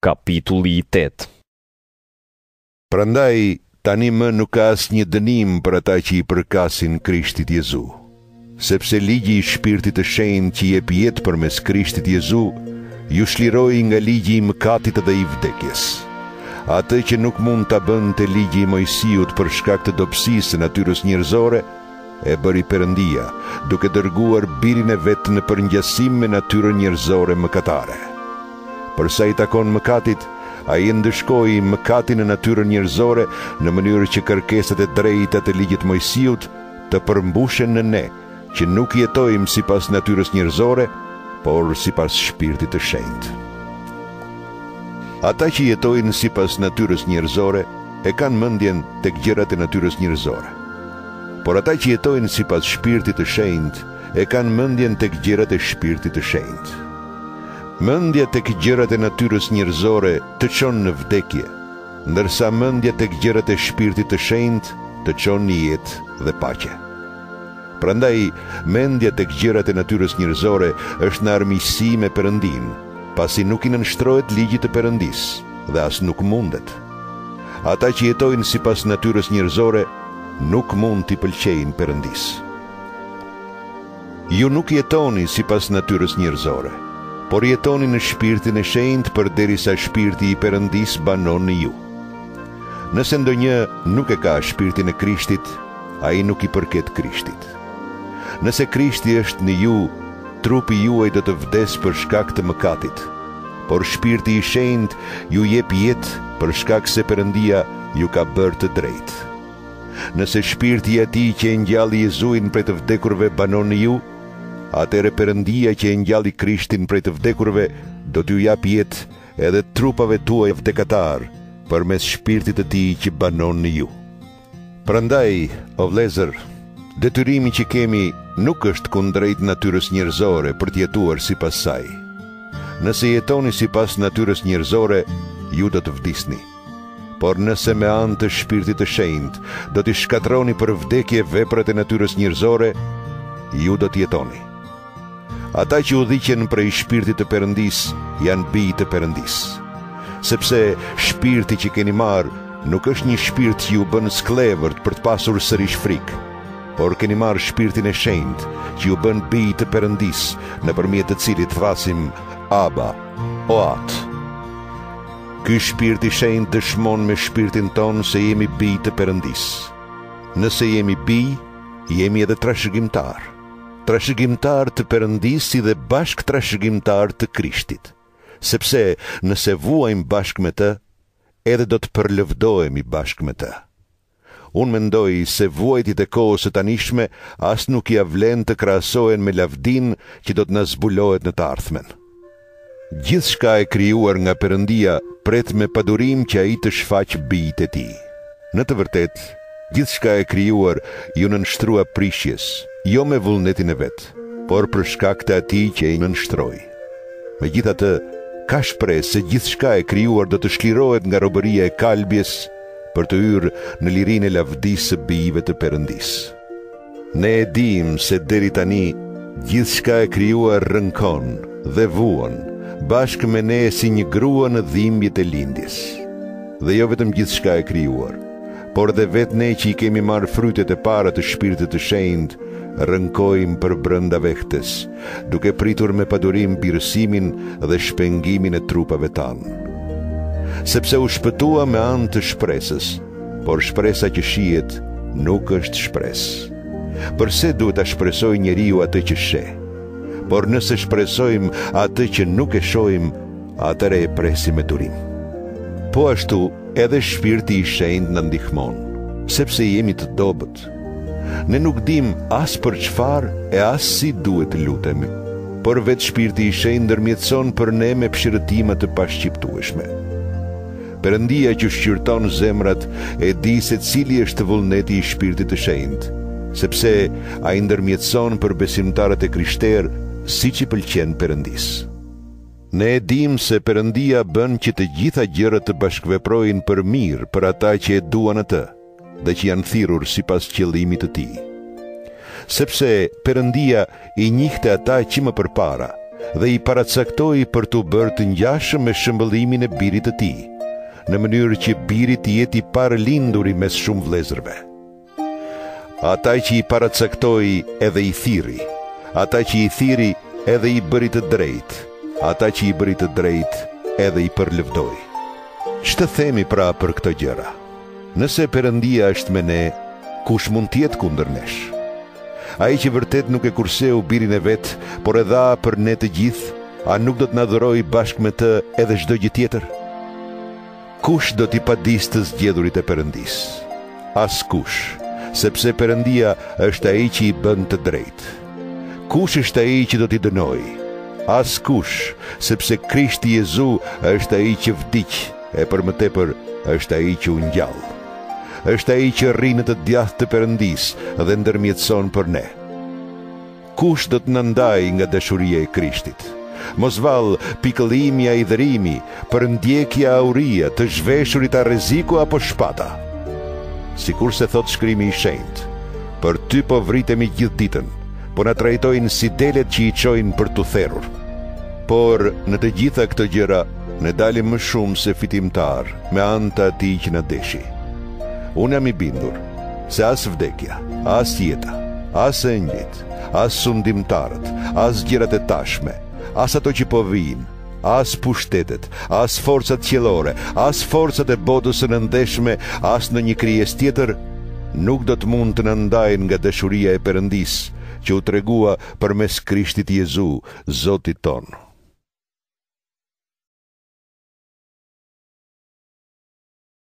Capitulli 8. Prandaj tani më nuk ka asnjë dënim për ata që i përkasin Krishtit Jezu, sepse ligji i Shpirtit të Shenjtë që jep jetë përmes Krishtit Jezu ju shliroi nga ligji i mëkatit dhe i vdekjes. Atë që nuk mund ta bënte ligji i Mojsiut për shkak të dobësisë së natyrës njerëzore, e bëri Perëndia, duke dërguar birin e vet në përngjasim me natyrën njerëzore mëkatare. Për sa i takon mëkatit, ai ndëshkoi mëkatin në natyrën njerëzore në mënyrë që kërkesat e drejta të ligjit Mojsiut të përmbushen në ne, që nuk jetojmë sipas natyrës njerëzore, por sipas Shpirtit të Shenjtë. Ata që jetojnë sipas natyrës njerëzore e kanë mendjen tek gjërat e natyrës njerëzore. Por ata që jetojnë sipas Shpirtit të Shenjtë e kanë mendjen tek gjërat e Shpirtit të Shenjtë. Mendja tek gjërat e natyrës njerëzore të çon në vdekje, ndërsa mendja tek gjërat e Shpirtit të Shenjtë të çon në jetë dhe paqe. Prandaj, mendja tek gjërat e natyrës njerëzore është në armiqësi me Perëndin, pasi nuk i nënshtrohet ligjit të Perëndisë dhe as nuk mundet. Ata që jetojnë sipas natyrës njerëzore nuk mund t'i pëlqejnë Perëndisë. Ju nuk jetoni sipas natyrës njerëzore, por jetoni në Shpirtin e Shenjtë përderisa Shpirti i Perëndisë banon në ju. Nëse ndonjë nuk e ka Shpirtin e Krishtit, ai nuk i përket Krishtit. Nëse Krishti është në ju, trupi juaj do të vdes për shkak të mëkatit, por Shpirti i Shenjtë ju jep jetë për shkak se Perëndia ju ka bërë të drejtë. Nëse Shpirti i Atij që e ngjalli Jezuin prej të vdekurve banon në ju, atëre Perëndia që e ngjalli Krishtin prej të vdekurve do t'ju jap jetë edhe trupave tuaj vdekatar përmes Shpirtit të Tij që banon në ju. Prandaj, o vëllezër, detyrimi që kemi nuk është kundrejt natyrës njerëzore për të jetuar sipas saj. Nëse jetoni sipas natyrës njerëzore, ju do të vdisni. Por nëse me anë të Shpirtit të Shenjtë do t'i shkatroni për vdekje veprat e natyrës njerëzore, ju do t'jetoni. Ata që udhiqen prej Shpirtit të Perëndisë janë bijë të Perëndisë. Sepse shpirti që keni marrë nuk është një shpirt që ju bën sklevërt për të pasur sërish frikë, por keni marrë Shpirtin e Shenjtë që ju bën bijë të Perëndisë, nëpërmjet të cilit thasim Aba, o Atë. Ky Shpirt i Shenjtë dëshmon me shpirtin ton se jemi bijë të Perëndisë. Nëse jemi bijë, jemi edhe trashëgimtar. Trashëgimtar të Perëndisë dhe bashk trashëgimtar të Krishtit, sepse nëse vuajmë bashk me të, edhe do të përlëvdohemi bashk me të. Unë mendoj se vuajtjet e kohës së tanishme as nuk ia vlen të krahasohen me lavdin që do të na zbulohet në të ardhmen. Gjithçka e krijuar nga Perëndia pret me padurim që ai të shfaqë bijtë e tij. Në të vërtetë, gjithçka e krijuar ju nënshtrua prishjes, jo me vullnetin e vet, por për shkak të Atij që e nënshtroi. Megjithatë, ka shpresë se gjithçka e krijuar do të shlirohet nga robëria e kalbjes për të hyrë në lirinë e lavdisë së bijve të Perëndisë. Ne e dim se deri tani gjithçka e krijuar rrënkon dhe vuan bashkë me ne si një grua në dhimbjet e lindjes. Dhe jo vetëm gjithçka e krijuar, por dhe vetë ne që i kemi marrë frytet e para të Shpirtit të Shenjtë, rrënkojmë për brenda vetes, duke pritur me padurim birësimin dhe shpengimin e trupave tanë. Sepse u shpëtua me anë të shpresës, por shpresa që shihet nuk është shpresë. Përse duhet ta shpresoj njeriu atë që sheh? Por nëse shpresojmë atë që nuk e shohim, atëre e presim me durim. Po ashtu, edhe Shpirti i Shenjtë na ndihmon, sepse jemi të dobët. Ne nuk dim as për çfarë e as si duhet të lutemi, por vetë Shpirti i Shenjtë ndërmjetëson për ne me pshërëtima të pashqiptueshme. Perëndia që shqyrton zemrat e di se cili është vullneti i Shpirtit të Shenjtë, sepse ai ndërmjetëson për besimtarët e krishterë siç i pëlqen Perëndisë. Ne e dim se Perëndia bën që të gjitha gjërat të bashkëveprojnë për mirë për ata që e duan atë dhe që janë thirrur sipas qëllimit të Tij. Sepse Perëndia i njihte ata që më përpara dhe i paracaktoi për të bërë të ngjashëm me shëmbëllimin e birit të tij, në mënyrë që biri të jetë i paralinduri mes shumë vëllezërve. Ata që i paracaktoi edhe i thirri, ata që i thirri edhe i bëri të drejtë, ata që i bëri të drejtë edhe i përlëvdoi. Ç'të themi pra për këto gjëra? Nëse Perëndia është me ne, kush mund të jetë kundër nesh? Ai që vërtet nuk e kurseu birin e vet, por e dha për ne të gjithë, a nuk do të na dhurojë bashkë me të edhe çdo gjë tjetër? Kush do t'i padisë të zgjedhurit e Perëndisë? Askush, sepse Perëndia është ai që i bën të drejtë. Kush është ai që do t'i dënojë? Askush, sepse Krishti Jezu është ai që vdiq, e për më tepër është ai që u ngjall. Është ai që rri në të djathtë të Perëndisë dhe ndërmjetëson për ne. Kush do të na ndajë nga dashuria e Krishtit? Mos vallë pikëllimi a i dërimi, përndjekja a uria, të zhveshurit a rreziku apo shpata. Sikur se thot shkrimi i shenjtë, për ty po vritemi gjithë ditën, po na trajtojnë si delet që i çojnë për tu therrur. Por në të gjitha këto gjëra ne dalim më shumë se fitimtar me anë të atij që na deshi. Unë jam i bindur se as vdekja, as jeta, as engjëjt, as sundimtarët, as gjërat e tashme, as ato që po vijnë, as pushtetet, as forcat qiellore, as forcat e botës së nëndeshme, as në një krijesë tjetër, nuk do të mund të na ndajnë nga dashuria e Perëndisë që u tregua përmes Krishtit Jezu, Zotit tonë.